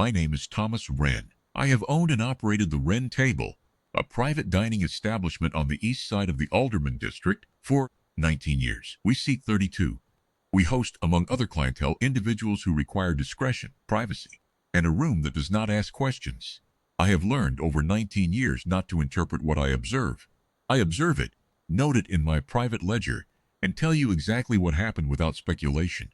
My name is Thomas Wren. I have owned and operated the Wren Table, a private dining establishment on the east side of the Alderman district, for 19 years. We seat 32. We host, among other clientele, individuals who require discretion, privacy, and a room that does not ask questions. I have learned over 19 years not to interpret what I observe. I observe it, note it in my private ledger, and tell you exactly what happened without speculation.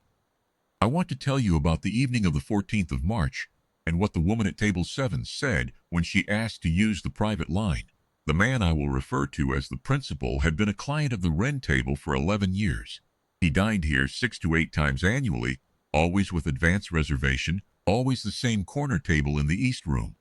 I want to tell you about the evening of the 14th of March, and what the woman at table 7 said when she asked to use the private line. The man I will refer to as the principal had been a client of the Wren Table for 11 years. He dined here 6 to 8 times annually, always with advance reservation, always the same corner table in the East Room,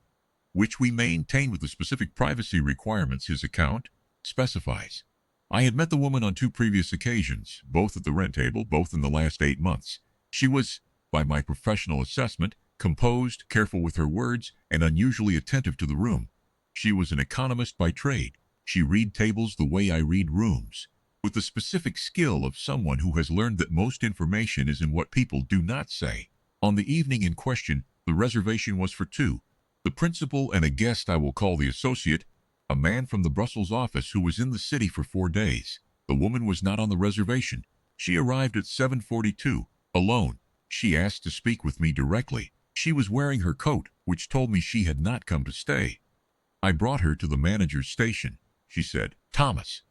which we maintain with the specific privacy requirements his account specifies. I had met the woman on 2 previous occasions, both at the Wren Table, both in the last 8 months. She was, by my professional assessment, composed, careful with her words, and unusually attentive to the room. She was an economist by trade. She read tables the way I read rooms, with the specific skill of someone who has learned that most information is in what people do not say. On the evening in question, the reservation was for 2, the principal and a guest I will call the associate, a man from the Brussels office who was in the city for 4 days. The woman was not on the reservation. She arrived at 7:42, alone. She asked to speak with me directly. She was wearing her coat, which told me she had not come to stay. I brought her to the manager's station. She said, "Thomas,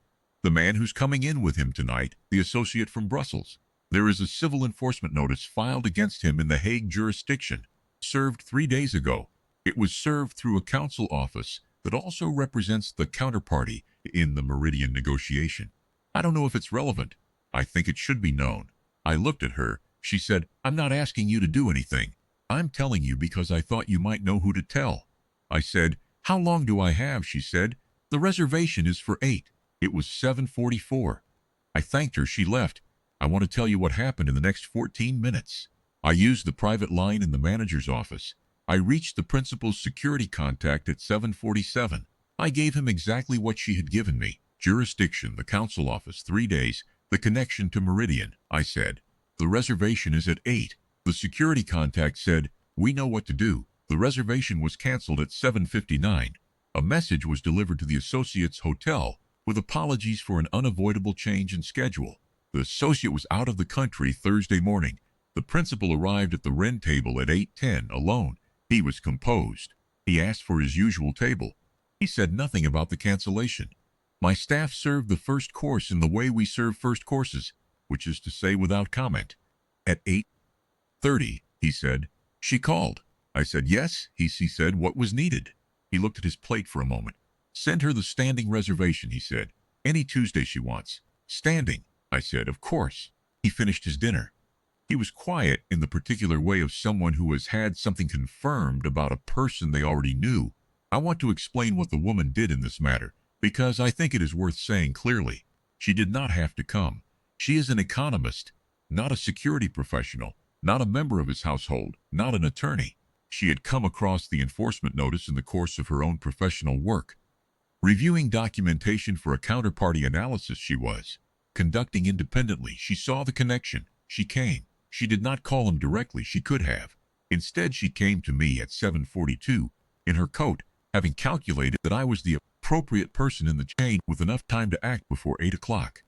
the man who's coming in with him tonight, the associate from Brussels. There is a civil enforcement notice filed against him in the Hague jurisdiction, served 3 days ago. It was served through a counsel office that also represents the counterparty in the Meridian negotiation. I don't know if it's relevant. I think it should be known." I looked at her. She said, "I'm not asking you to do anything. I'm telling you because I thought you might know who to tell." I said, "How long do I have?" She said, "The reservation is for 8. It was 7:44. I thanked her. She left. I want to tell you what happened in the next 14 minutes. I used the private line in the manager's office. I reached the principal's security contact at 7:47. I gave him exactly what she had given me. Jurisdiction, the counsel office, 3 days, the connection to Meridian. I said, "The reservation is at 8. The security contact said, "We know what to do." The reservation was canceled at 7:59. A message was delivered to the associate's hotel with apologies for an unavoidable change in schedule. The associate was out of the country Thursday morning. The principal arrived at the Wren Table at 8:10 alone. He was composed. He asked for his usual table. He said nothing about the cancellation. My staff served the first course in the way we serve first courses, which is to say without comment. At 8:30, he said, "She called." I said, "Yes." He said, "What was needed?" He looked at his plate for a moment. "Send her the standing reservation," he said. "Any Tuesday she wants." "Standing?" I said, "Of course." He finished his dinner. He was quiet in the particular way of someone who has had something confirmed about a person they already knew. I want to explain what the woman did in this matter, because I think it is worth saying clearly. She did not have to come. She is an economist, not a security professional, not a member of his household, not an attorney. She had come across the enforcement notice in the course of her own professional work. Reviewing documentation for a counterparty analysis she was conducting independently. She saw the connection. She came. She did not call him directly. She could have. Instead, she came to me at 7:42 in her coat, having calculated that I was the appropriate person in the chain with enough time to act before 8 o'clock.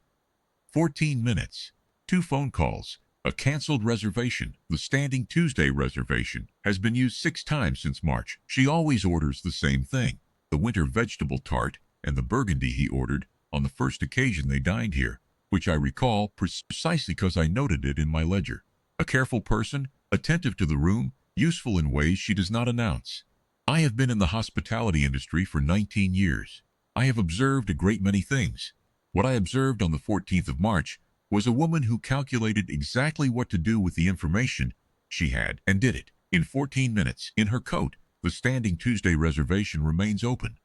14 minutes, 2 phone calls, a canceled reservation. The standing Tuesday reservation has been used 6 times since March. She always orders the same thing, the winter vegetable tart and the Burgundy he ordered on the first occasion they dined here, which I recall precisely because I noted it in my ledger. A careful person, attentive to the room, useful in ways she does not announce. I have been in the hospitality industry for 19 years. I have observed a great many things. What I observed on the 14th of March was a woman who calculated exactly what to do with the information she had and did it in 14 minutes. In her coat, the standing Tuesday reservation remains open.